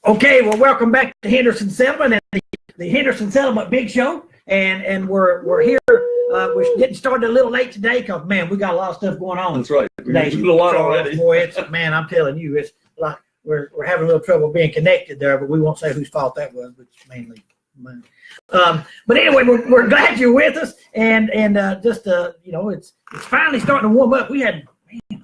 Okay, well, welcome back to Henderson Settlement and the Henderson Settlement Big Show, and we're here. We're getting started a little late today because, man, we got a lot of stuff going on. That's right. Today. We've a lot already. Boy, man, I'm telling you, it's like we're having a little trouble being connected there, but we won't say whose fault that was, but it's mainly mine. But anyway, we're glad you're with us, and just it's finally starting to warm up. We had a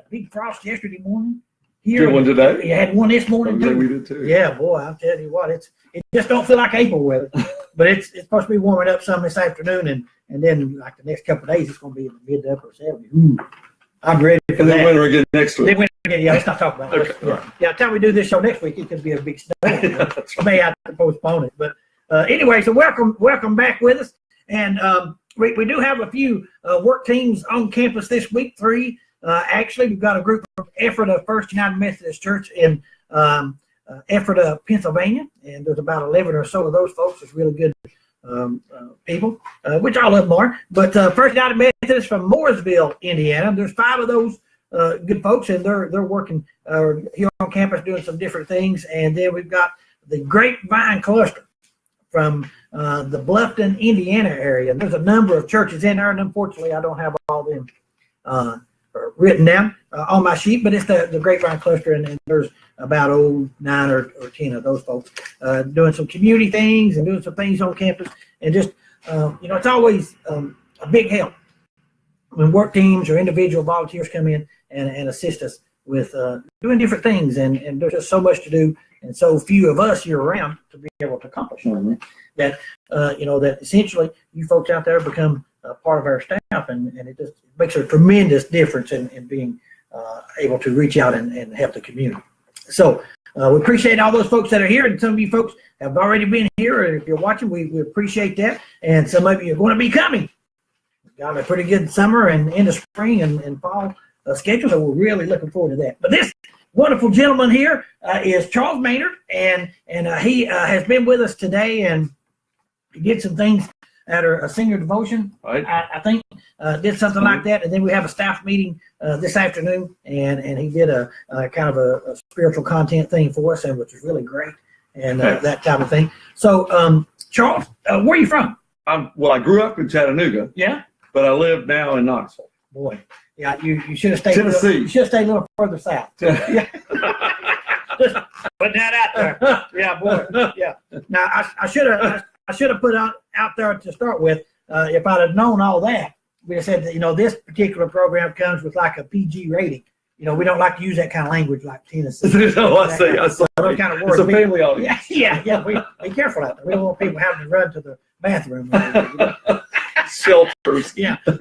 big frost yesterday morning. Here, one today? You had one this morning too. We did too. Yeah, boy, I'm telling you what, it just don't feel like April weather, but it's supposed to be warming up some this afternoon, and then like the next couple of days, it's going to be in the mid to upper 70s. Ooh, I'm ready for that. And then winter again next week. Then winter again, yeah. Let's not talk about it. Okay, right. Yeah, by the time we do this show next week, it could be a big snow. I may have to postpone it, but anyway, so welcome back with us, and we do have a few work teams on campus this week. 3. Actually, we've got a group of Ephrata First United Methodist Church in Ephrata, Pennsylvania, and there's about 11 or so of those folks. It's really good people, which all of them are. But First United Methodist from Mooresville, Indiana. There's 5 of those good folks, and they're working here on campus doing some different things. And then we've got the Grapevine Cluster from the Bluffton, Indiana area. And there's a number of churches in there, and unfortunately, I don't have all them written down on my sheet, but it's the Grapevine Cluster, and there's about 9 or 10 of those folks doing some community things and doing some things on campus, and just it's always a big help when work teams or individual volunteers come in and assist us with doing different things, and there's just so much to do and so few of us year round to be able to accomplish that that essentially you folks out there become part of our staff, and it just makes a tremendous difference in being able to reach out and help the community. So we appreciate all those folks that are here, and some of you folks have already been here, and if you're watching, we appreciate that, and some of you are going to be coming. We've got a pretty good summer and into spring and fall schedule, so we're really looking forward to that. But this wonderful gentleman here is Charles Maynard, and he has been with us today, and he did some things at a senior devotion, right. I think, did something like that, and then we have a staff meeting this afternoon, and he did a kind of a spiritual content thing for us, and which is really great, and that type of thing. So, Charles, where are you from? I grew up in Chattanooga. Yeah, but I live now in Knoxville. Boy, yeah, you should have stayed. Tennessee. You should have stayed a little further south. Yeah. Just put that out there. Yeah, boy. Yeah. Now I should have put out there to start with. If I'd have known all that, we'd have said that this particular program comes with like a PG rating. We don't like to use that kind of language like Tennessee. No, I see. Kind of it's a family audience. Yeah. Be careful out there. We don't want people having to run to the bathroom. Shelters. Yeah. A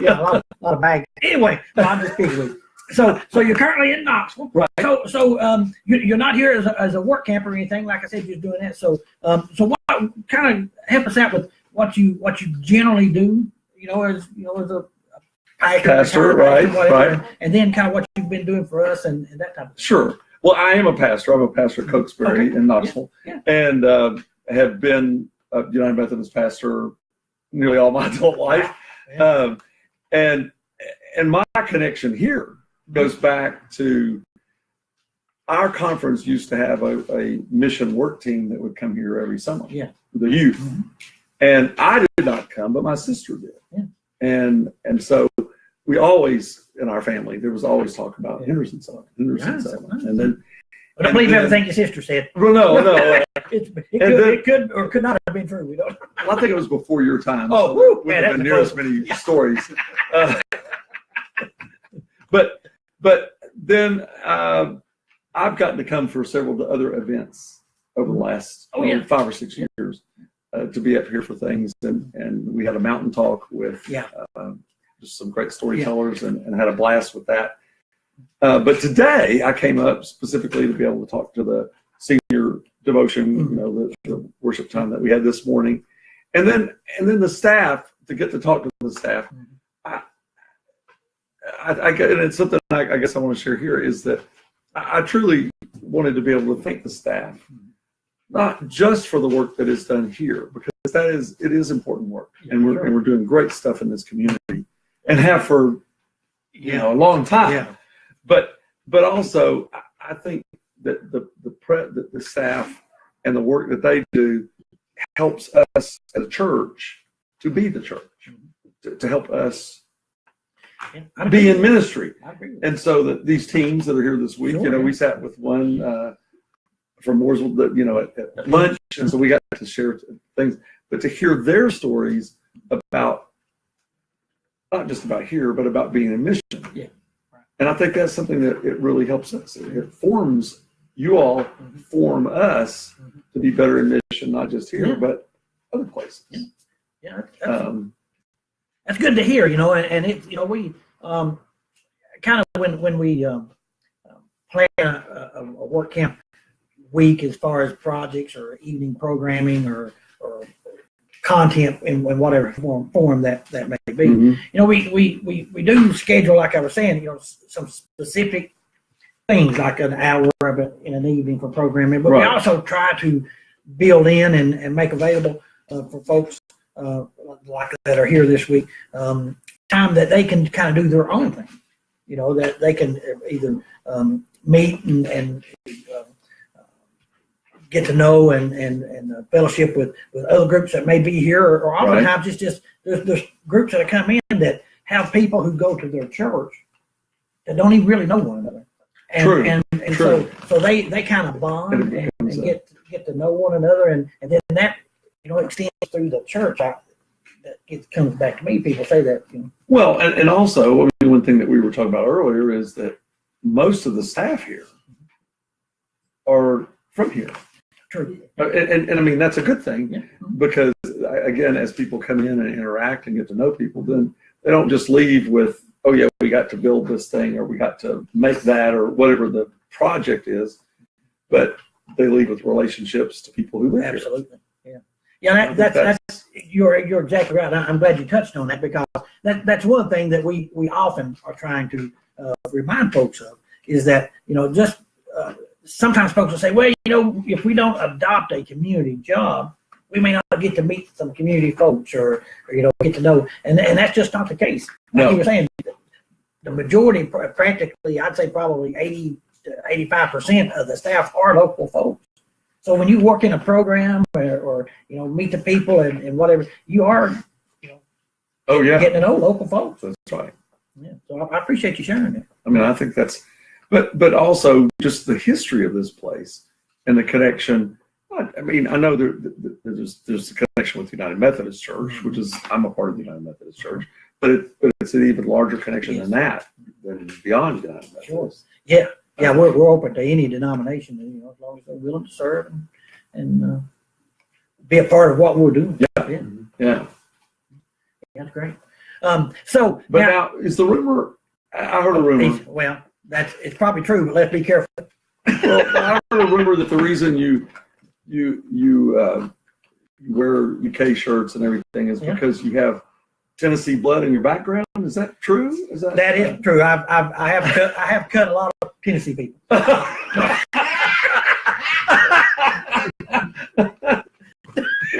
lot of bags. Anyway, I'm just kidding with you. So you're currently in Knoxville, right? So you're not here as a work camper or anything. Like I said, you're doing that. So what kind of help us out with what you generally do? As a pastor, right? And then kind of what you've been doing for us and that type of thing. Sure. Well, I am a pastor. I'm a pastor at Cokesbury in Knoxville, and have been a United Methodist pastor nearly all my adult life, and my connection here goes back to our conference. Used to have a mission work team that would come here every summer. Yeah, the youth, and I did not come, but my sister did. Yeah, and so we always in our family there was always talk about Henderson Settlement, and then. I don't believe everything your sister said. Well, no. It could or could not have been true. We don't. Well, I think it was before your time. Oh, so we have been near as many stories. But then I've gotten to come for several other events over the last 5 or 6 years to be up here for things, and we had a mountain talk with just some great storytellers and had a blast with that. But today I came up specifically to be able to talk to the senior devotion, the worship time that we had this morning, and then the staff, to get to talk to the staff. And it's something I guess I want to share here is that I truly wanted to be able to thank the staff, not just for the work that is done here, because it is important work, and we're doing great stuff in this community, and have for a long time. Yeah. But also I think that the staff and the work that they do helps us as a church to be the church, to help us be in ministry. And so that these teams that are here this week, we sat with one from Mooresville, at lunch, and so we got to share things, but to hear their stories about not just about here, but about being in mission. Yeah. And I think that's something that it really helps us. It forms, you all form us to be better in mission, not just here, but other places. Yeah, that's good to hear, and it, we kind of when we plan a work camp week as far as projects or evening programming or content in whatever form that may be. We do schedule, like I was saying, some specific things like an hour in an evening for programming, but we also try to build in and make available for folks like that are here this week, time that they can kind of do their own thing, that they can either meet and get to know and fellowship with other groups that may be here, or oftentimes it's just there's groups that come in that have people who go to their church that don't even really know one another, and True. so they kind of bond and get to know one another, and then that extends through the church. Comes back to me. People say that. Well, and also one thing that we were talking about earlier is that most of the staff here are from here. True. And I mean, that's a good thing, because again, as people come in and interact and get to know people, then they don't just leave with, oh yeah, we got to build this thing, or we got to make that, or whatever the project is, but they leave with relationships to people who live here. Absolutely. Yeah, that's you're exactly right. I'm glad you touched on that, because that's one thing that we often are trying to remind folks of, is that just sometimes folks will say, well, if we don't adopt a community job, we may not get to meet some community folks or get to know, and that's just not the case. Like you were saying, the majority, practically, I'd say probably 80 to 85% of the staff are local folks. So when you work in a program or meet the people and whatever, you are getting to know local folks. That's right. Yeah. So I appreciate you sharing that. I mean, I think that's, but also just the history of this place and the connection. I mean, I know there's a connection with the United Methodist Church, which is, I'm a part of the United Methodist Church, but it's an even larger connection than that, than beyond the United Methodist. Sure. Yeah. Yeah, we're open to any denomination, as long as they're willing to serve and be a part of what we're doing. Yeah. That's great. But now is the rumor? I heard a rumor. Well, it's probably true, but let's be careful. Well, I heard a rumor that the reason you wear UK shirts and everything is because you have Tennessee blood in your background. Is that true? That is true. I have cut a lot of Tennessee people.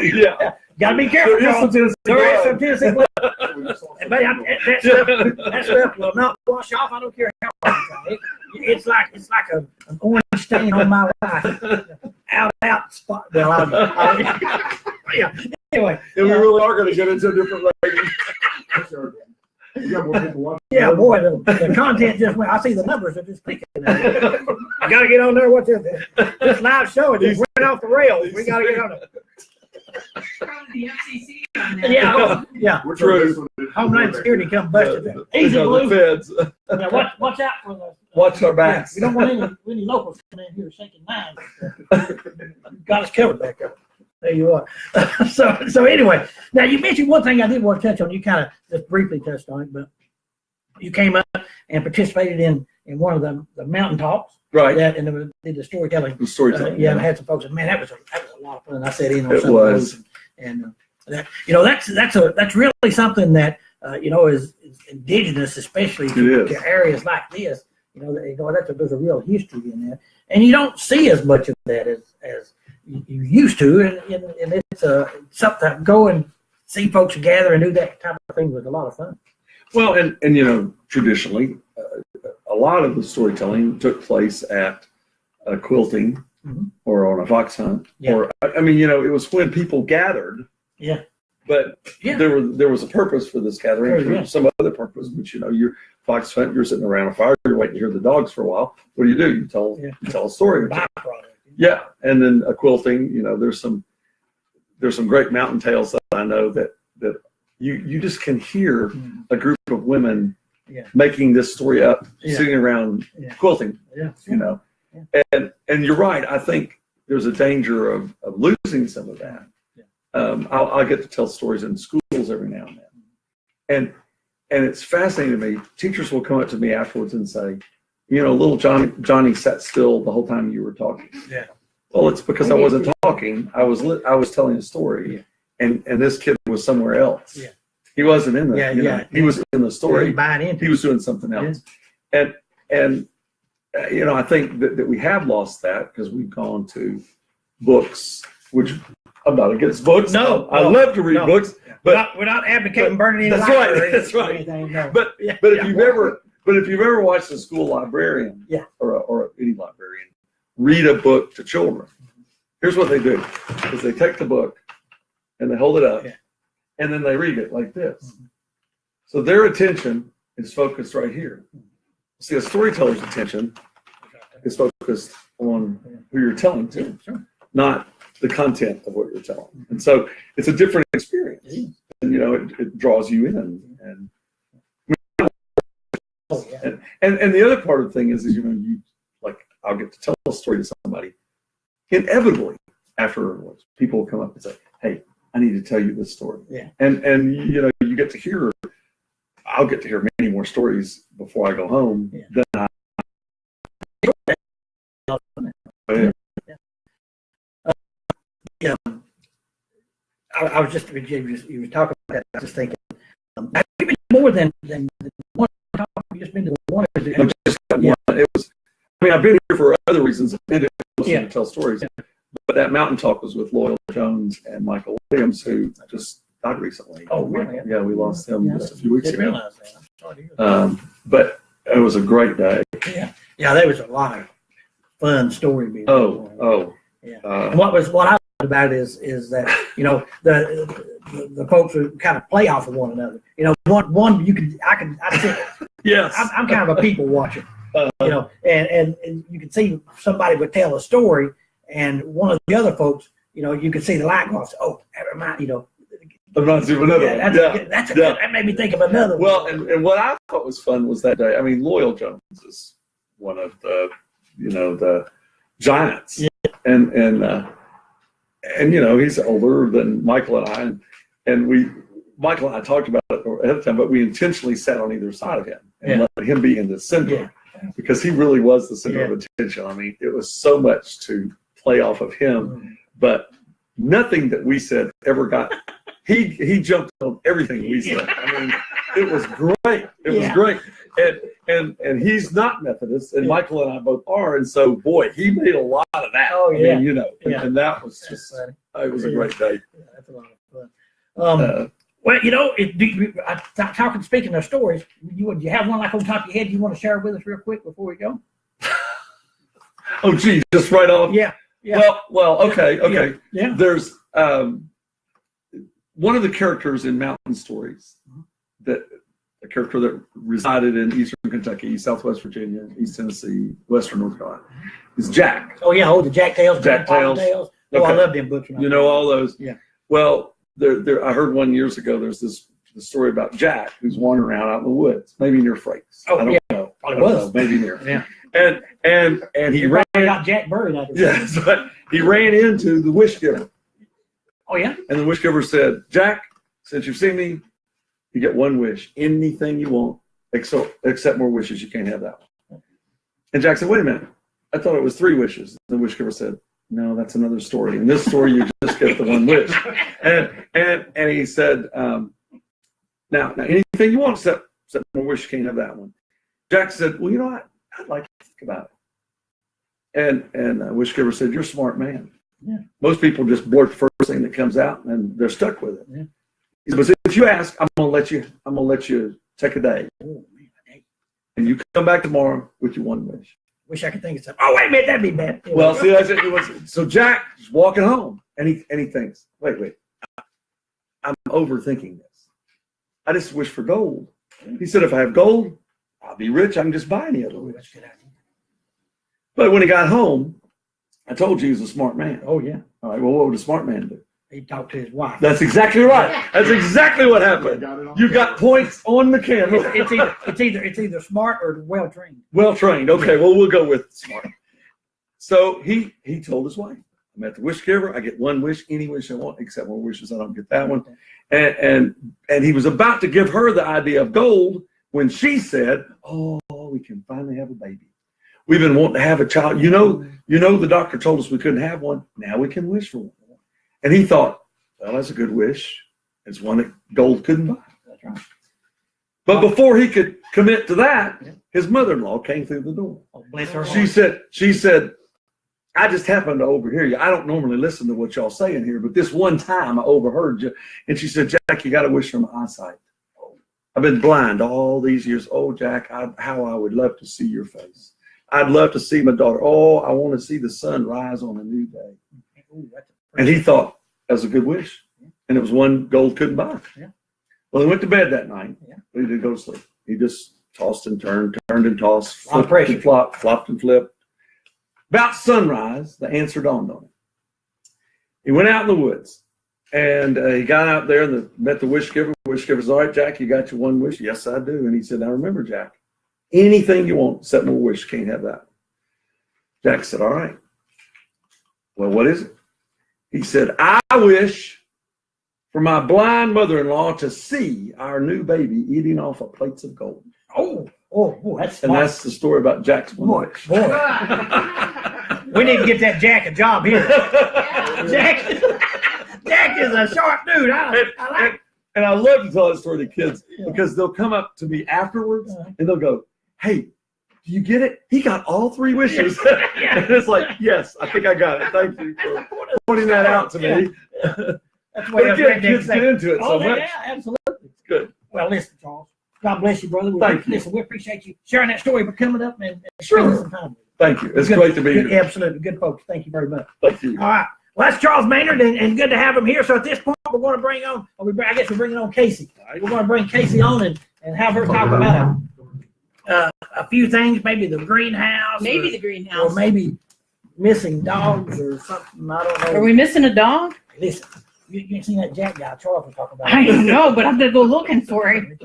Yeah. Gotta be careful. There is some Tennessee blood. That stuff will not wash off. I don't care how long it's like an orange stain on my life. Out spot. Well, yeah. Anyway. And we really are going to get into a different range. Yeah, boy, the content just went. I see the numbers are just clicking. You got to get on there. What's this live show? It just went off the rails. We got to get on it. The FCC on there. Yeah. We're true. Homeland Security come busted that. Easy, Blue. the feds. Yeah, watch out for the. Watch our backs. We don't want any locals coming in here shaking minds. Got us covered back there. There you are. So anyway, now you mentioned one thing I did want to touch on. You kind of just briefly touched on it, but you came up and participated in one of the mountain talks. Right. And did the storytelling. And I had some folks said, man, that was a lot of fun. I sat in on some of those. And that's really something that is indigenous, especially to areas like this. There's a real history in that, and you don't see as much of that as you used to, and it's something to go and see folks gather and do that type of thing was a lot of fun. Well, and traditionally, a lot of the storytelling took place at quilting or on a fox hunt, or I mean, it was when people gathered. Yeah. But there was a purpose for this gathering, for some other purpose. But you're fox hunt, you're sitting around a fire, you're waiting to hear the dogs for a while. What do? You tell a story. Yeah, and then a quilting. There's some great mountain tales that I know that you just can hear a group of women making this story up, sitting around quilting. And you're right. I think there's a danger of losing some of that. I'll get to tell stories in schools every now and then, and it's fascinating to me. Teachers will come up to me afterwards and say, little Johnny sat still the whole time you were talking. Yeah. Well, it's because I wasn't talking. I was telling a story, and this kid was somewhere else. Yeah. He wasn't in the. He was in the story. He was doing something else, and I think that we have lost that because we've gone to books, which. I'm not against books. No, I love to read books, but we're not advocating burning any libraries. That's right. Anything, no. But if you've ever watched a school librarian, or any librarian, read a book to children, here's what they do: is they take the book and they hold it up, and then they read it like this. So their attention is focused right here. See, a storyteller's attention is focused on who you're telling to, not the content of what you're telling. And so it's a different experience. And, it draws you in. And the other part of the thing is I'll get to tell a story to somebody. Inevitably, afterwards, people will come up and say, hey, I need to tell you this story. Yeah. And you get to hear, I'll get to hear many more stories before I go home than I. I was just, you were talking about that, I was just thinking, have you been more than one talk? You've just been to one? Just one. I've been here for other reasons. I've been to tell stories. But that mountain talk was with Loyal Jones and Michael Williams, who just died recently. Oh, really? Yeah, we lost him just a few weeks ago. But it was a great day. Yeah, there was a lot of fun story. Yeah. And what I loved about it is that the folks who kind of play off of one another. One I sit. Yes. I'm kind of a people watcher. And you can see somebody would tell a story, and one of the other folks, you could see the light go off. Oh, that reminds of another. That made me think of another one. Well, and what I thought was fun was that day. I mean, Loyal Jones is one of the the giants. Yeah. And he's older than Michael and I, and Michael and I talked about it ahead of time, but we intentionally sat on either side of him and let him be in the center because he really was the center of attention. I mean, it was so much to play off of him, but nothing that we said ever got. He jumped on everything we said. I mean, it was great. It was great. And he's not Methodist, and Michael and I both are, and so boy, he made a lot of that. Oh yeah, and that was just it was a great day. Yeah, that's a lot of fun. Speaking of stories, you have one like on top of your head you want to share with us real quick before we go? Oh, gee, just right off. Yeah. Well, okay. Yeah. There's one of the characters in Mountain Stories a character that resided in Eastern Kentucky, Southwest Virginia, East Tennessee, Western North Carolina, is Jack. Oh yeah, the Jack Tales. Jack Tales. Oh, I love them books. All those. Yeah. Well, I heard one years ago. There's the story about Jack who's wandering around out in the woods, maybe near Frakes. Oh, I don't know. Probably was. Maybe near. Yeah. And he ran. Got Jack buried out there. Yes, but he ran into the wish giver. Oh yeah. And the wish giver said, "Jack, since you've seen me, you get one wish. Anything you want, except more wishes. You can't have that one." And Jack said, "Wait a minute. I thought it was 3 wishes." The wish giver said, "No, that's another story. In this story, you just get the one wish." And he said, now anything you want, except more wish, you can't have that one." Jack said, "Well, I'd like to think about it." And the wish giver said, "You're a smart man. Yeah. Most people just blurt the first thing that comes out, and they're stuck with it." Yeah. But if you ask, I'm gonna let you take a day, and you come back tomorrow with your one wish. Wish I could think of something. Oh, wait a minute, that'd be bad. Well, see, that's it. So Jack is walking home, and he thinks, wait, I'm overthinking this. I just wish for gold. He said, if I have gold, I'll be rich. I can just buy any other Oh, wish. that's a good idea. But when he got home, I told you he was a smart man. Oh, yeah. All right, well, what would a smart man do? He talked to his wife. That's exactly right. That's exactly what happened. You got points on the camera. It's either smart or well trained. Well trained. Okay, well, we'll go with smart. So he told his wife, I'm at the wish giver. I get one wish, any wish I want, except one wishes I don't get that one. And he was about to give her the idea of gold when she said, oh, we can finally have a baby. We've been wanting to have a child. You know, the doctor told us we couldn't have one. Now we can wish for one. And he thought, well, that's a good wish. It's one that gold couldn't buy. That's right. But before he could commit to that, his mother-in-law came through the door. Oh, bless her She said, I just happened to overhear you. I don't normally listen to what y'all say in here, but this one time I overheard you. And she said, Jack, you got to wish for my eyesight. I've been blind all these years. Oh, Jack, how I would love to see your face. I'd love to see my daughter. Oh, I want to see the sun rise on a new day. Ooh, And he thought, that was a good wish. And it was one gold couldn't buy. Yeah. Well, he went to bed that night. Yeah. But he didn't go to sleep. He just tossed and turned and tossed, flipped and flopped and flipped. About sunrise, the answer dawned on him. He went out in the woods, and he got out there and met the wish giver. The wish giver said, all right, Jack, you got your one wish? Yes, I do. And he said, now remember, Jack, anything you want except one wish, you can't have that. Jack said, all right. Well, what is it? He said, I wish for my blind mother-in-law to see our new baby eating off of plates of gold. Oh, that's smart. And that's the story about Jack's one wish. Boy. We need to get that Jack a job here. Jack is a sharp dude. I like. And I love to tell that story to kids because they'll come up to me afterwards and they'll go, hey, do you get it? He got all three wishes. And it's like, yes, I think I got it. Thank you for pointing that out to me. That's why kids get into it so much. Yeah, absolutely. It's good. Well, listen, Charles. God bless you, brother. Thank you. Listen, we appreciate you sharing that story, but coming up and spending some time with us. Thank you. It's great to be here. Absolutely. Good folks. Thank you very much. Thank you. All right. Well, that's Charles Maynard, and good to have him here. So at this point, we're going to bring on, I guess we're bringing on Casey. We're going to bring Casey on and have her talk about a few things, maybe the greenhouse. Maybe the greenhouse. Or maybe missing dogs or something. I don't know. Are we missing a dog? Listen, you ain't seen that Jack guy Charles was talking about. I don't know, but I'm going to go looking for him.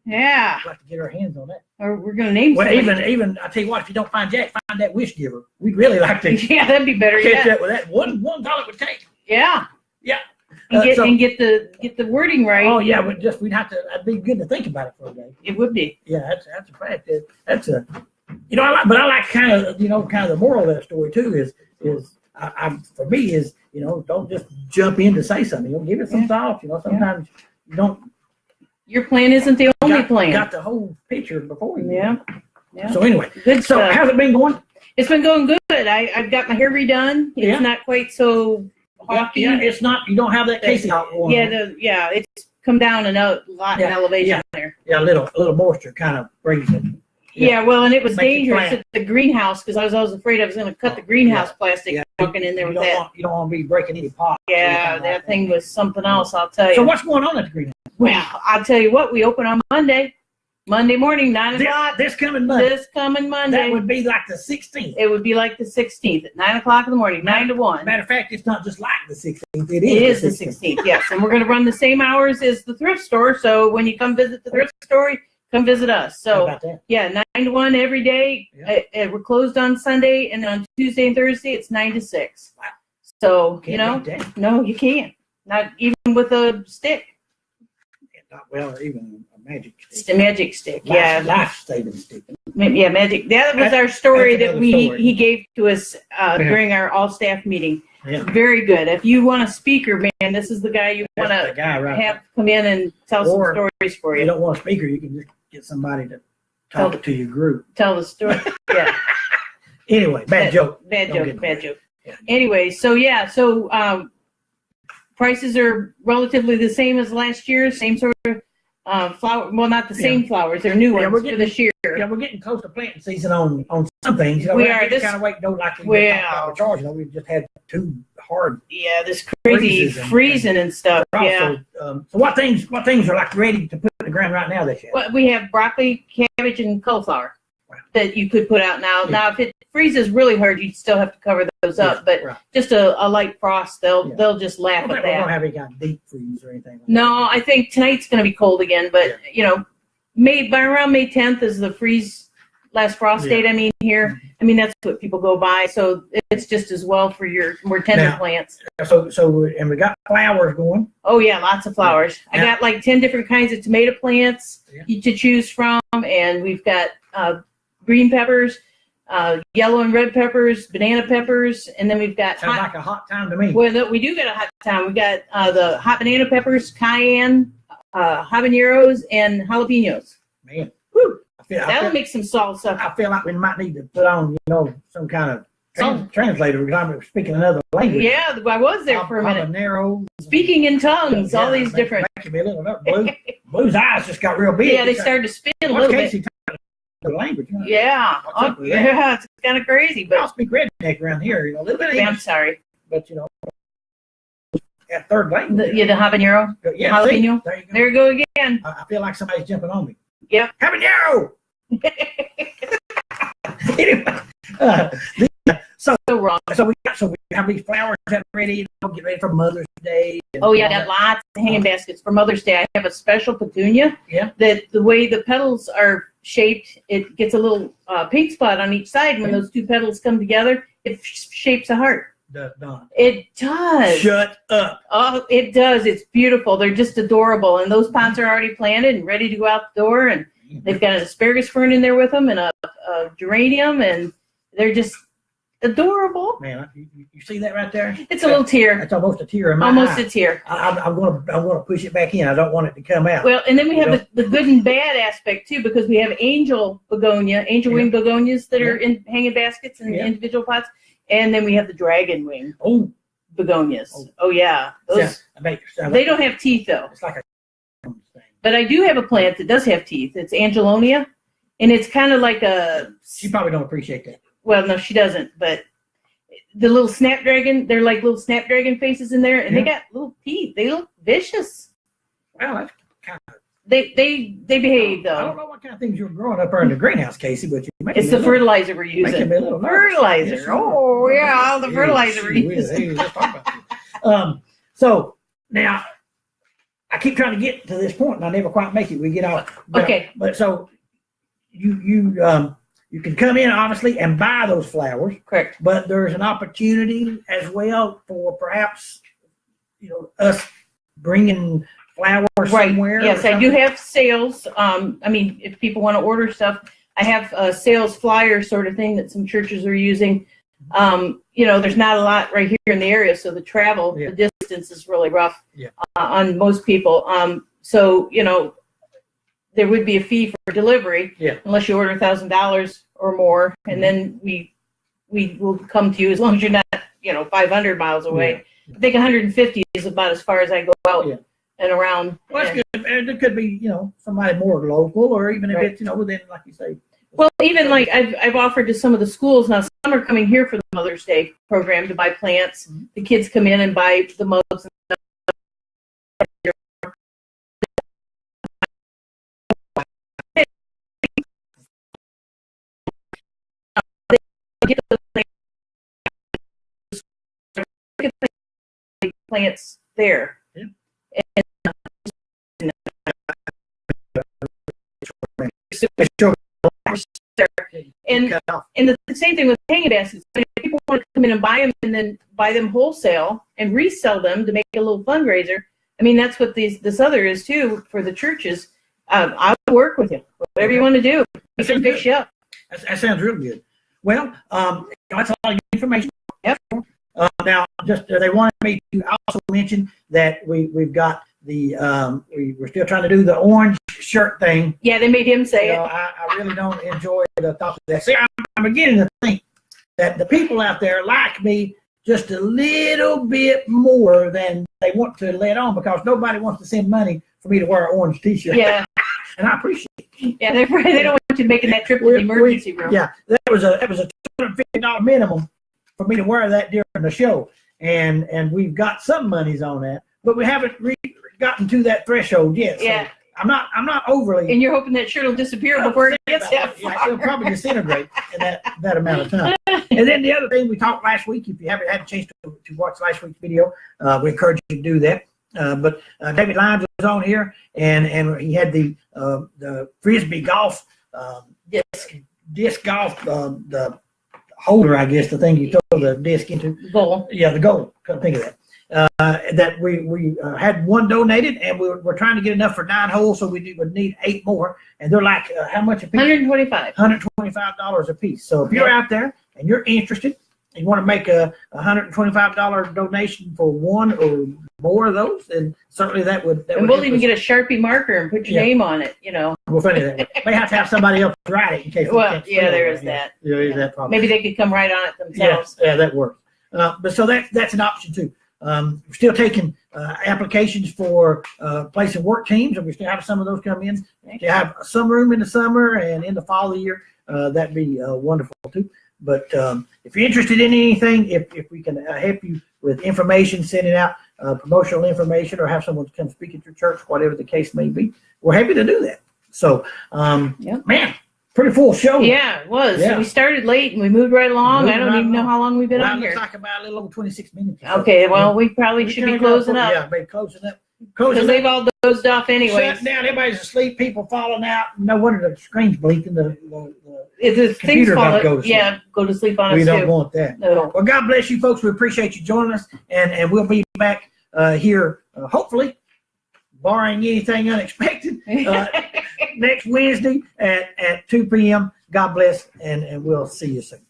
Yeah. I'd like to get our hands on that. Or we're going to name Well, somebody. even I tell you what, if you don't find Jack, find that wish giver. We'd really like to Yeah, that'd be better. catch Yeah. up with that. One dollar it would take. Yeah. Yeah. And get the wording right. Oh yeah, we'd have to. It'd be good to think about it for a day. It would be. Yeah, that's a fact. That's a, I like kind of the moral of that story too. Is for me is don't just jump in to say something. Give it some thought. Sometimes you don't. Your plan isn't the only plan. Got the whole picture before you. Yeah. Yeah. So anyway, Good so stuff. how's it been going? It's been going good. I've got my hair redone. It's Yeah. not quite so hawky. Yeah, it's not. You don't have that Casey hawk one. Yeah, it's come down a lot in elevation there. Yeah, a little moisture kind of brings it. Yeah, well, and it was Make it dangerous flat. at the greenhouse because I was afraid I was going to cut the greenhouse plastic walking in there with that. You don't want to be breaking any pots. Yeah, that thing was something else, I'll tell you. So what's going on at the greenhouse? Well, I'll tell you what, we open on Monday morning, 9 o'clock. This coming Monday. This coming Monday. That would be like the 16th. It would be like the 16th at 9 o'clock in the morning, 9 to 1. Matter of fact, it's not just like the 16th. It is the 16th, yes. And we're going to run the same hours as the thrift store. So when you come visit the thrift store, come visit us. How So about that? yeah, 9 to 1 every day. We're closed on Sunday, and then on Tuesday and Thursday it's 9 to 6. Wow. So Can't beat that. no, you can't. Not even with a stick. Well, or even a magic It's stick. the magic stick. Yeah, Life-saving stick. yeah, magic. That was our story That's that another story. he gave to us during our all staff meeting. Yeah. Very good. If you want a speaker, man, this is the guy you want That's the to guy right have come in and tell Or some stories for If you you. don't want a speaker, you can just get somebody to talk to your group. Tell the story. Yeah. Anyway, bad joke. Bad Don't joke. get Bad joke. Yeah. Anyway, so prices are relatively the same as last year. Same sort of flower. Well, not the same flowers. They're new Yeah, ones we're for getting- this year. Yeah, we're getting close to planting season on some things. You know, We we're are. This- kind of waiting. No, like we Well- talked about with Charles. You know, we've just had 2 hard. Yeah, this crazy Freezes and- freezing and stuff. Also, Yeah. so what things are like ready to put in the ground right now this year? Well, we have broccoli, cabbage, and cauliflower Wow. that you could put out now. Yeah. Now, if it freezes really hard, you still have to cover those up. But Right. just a light frost, they'll Yeah. they'll just I laugh don't at think we're gonna that. have any kind of deep freeze or anything. Like No, I think tonight's going to be cold again. But by around May 10th is the last frost Yeah. date. I mean, here. I mean, that's what people go by. So it's just as well for your more tender Now- plants. that. And we got flowers going. Oh yeah, lots of flowers. I Yeah. got like 10 different kinds of tomato plants Yeah. to choose from, and we've got green peppers, yellow and red peppers, banana peppers, and then we've got Sounds like a hot time to me. Well, we do get a hot time. We got the hot banana peppers, cayenne, habaneros, and jalapenos. Man, Whew, I feel, that'll make some salsa. I feel like we might need to put on, some kind of translator because I'm speaking another language. Yeah, I was there for a minute. Habanero. Speaking in tongues, all these different. Make me a little nervous. Blue's eyes just got real big. Yeah, they started to spin a What's little bit. Casey talking about the language? Huh? Yeah, What's up with that? yeah, it's kind of crazy, I'll but speak redneck around here, a little bit of I'm English, sorry. but at third language. The habanero. Yeah, see? jalapeno? There you go. There you go again. I feel like somebody's jumping on me. Yeah. Habanero. Anyway, So wrong. so we have these flowers that are ready. Get ready for Mother's Day. Oh yeah, I got lots of hanging baskets for Mother's Day. I have a special petunia. Yeah. That the way the petals are shaped, it gets a little pink spot on each side. When those 2 petals come together, it shapes a heart. Done. It does. Shut up. Oh, it does. It's beautiful. They're just adorable. And those pots are already planted and ready to go out the door. And they've got an asparagus fern in there with them and a geranium, and they're just adorable. Man, you see that right there? It's a little tear. That's almost a tear in my Almost eye. a tear. I'm gonna push it back in. I don't want it to come out. Well, and then we have Yeah. the good and bad aspect too, because we have angel wing begonias that are in hanging baskets and Yeah. individual pots, and then we have the dragon wing Oh, begonias. Oh yeah, those they don't have teeth though. It's like a thing. But I do have a plant that does have teeth. It's Angelonia, and it's kind of like a. She probably don't appreciate that. Well, no, she doesn't. But the little snapdragon, they're like little snapdragon faces in there, and they got little teeth. They look vicious. Well, that's kind of. They behave I don't though. know what kind of things you were growing up there in the greenhouse, Casey, but you make It's me the a little- fertilizer we're making using. me a little nervous. Fertilizer. Yes, Oh yeah, all the Yeah, fertilizer we're gee whiz. using. Hey, let's talk about this. So now I keep trying to get to this point and I never quite make it. We get off. Okay. But so you can come in obviously and buy those flowers, Correct. but there's an opportunity as well for perhaps us bringing flowers Right. somewhere. or Yes, I do something. have sales. I mean, if people want to order stuff, I have a sales flyer sort of thing that some churches are using. There's not a lot right here in the area, so the travel, Yeah. the distance is really rough Yeah. on most people. So there would be a fee for delivery Yeah. unless you order $1,000 or more, and then we will come to you as long as you're not 500 miles away. I think 150 is about as far as I go out Yeah. and around. Well, And- that's good. And it could be, somebody more local, or even if Right. it's, within, like you say. Well, even like I've offered to some of the schools now. Some are coming here for the Mother's Day program to buy plants. Mhm. The kids come in and buy the mugs and stuff. Get the plants there. Yeah. And Cut off. And the same thing with hanging baskets. If people want to come in and buy them and then buy them wholesale and resell them to make a little fundraiser, I mean, that's what this other is too for the churches. I'll work with you. Whatever you want to do, we can fix you up. That sounds real good. Well, that's all your information. Yep. Now, just they wanted me to also mention that we've got the we're still trying to do the orange shirt thing. Yeah, they made him say it. I really don't enjoy the thought of that. See, I'm beginning to think that the people out there like me just a little bit more than they want to let on, because nobody wants to send money for me to wear an orange T-shirt. Yeah. And I appreciate it. Yeah, they don't want you making that trip to the emergency room. Yeah, that was a $250 minimum for me to wear that during the show, and we've got some monies on that, but we haven't gotten to that threshold yet. So Yeah. I'm not overly. And you're hoping that shirt will disappear before it gets that Yeah, far. it'll probably disintegrate in that amount of time. And then the other thing we talked last week, if you haven't had a chance to watch last week's video, we encourage you to do that. But David Lyons was on here, and he had the frisbee golf, disc golf, the holder, I guess, the thing you throw the disc into. Goal. Yeah, the goal. Couldn't think of that. That we had one donated, and we're trying to get enough for 9 holes, so we would need 8 more. And they're like, how much a piece? $125. $125 a piece. So if you're out there and you're interested, and you want to make a $125 donation for one or more of those, then certainly that would. And we'll even get a Sharpie marker and put your name on it. We'll find it. May have to have somebody else write it in case. Well, yeah, there is that. Yeah, there is that problem. Maybe they could come right on it themselves. Yeah, that works. But so that's an option too. We're still taking applications for place and work teams, and we still have some of those come in. To have some room in the summer and in the fall of the year, that'd be wonderful too. But if you're interested in anything, if we can help you with information, sending out promotional information, or have someone come speak at your church, whatever the case may be, we're happy to do that. So, man, pretty full show. Yeah, it was. Yeah. So we started late and we moved right along. I don't even know how long we've been on Looks here. like about a little over 26 minutes. Okay, well, we probably should be closing up. Yeah, maybe closing up. Because they've all dozed off anyways. Shut down, everybody's asleep, people falling out. No wonder the screen's blinking. If the things computer fall, don't go to sleep. go to sleep on We us don't too. want that. No. Well, God bless you folks. We appreciate you joining us, and we'll be back here, hopefully, barring anything unexpected, next Wednesday at 2 p.m. God bless, and we'll see you soon.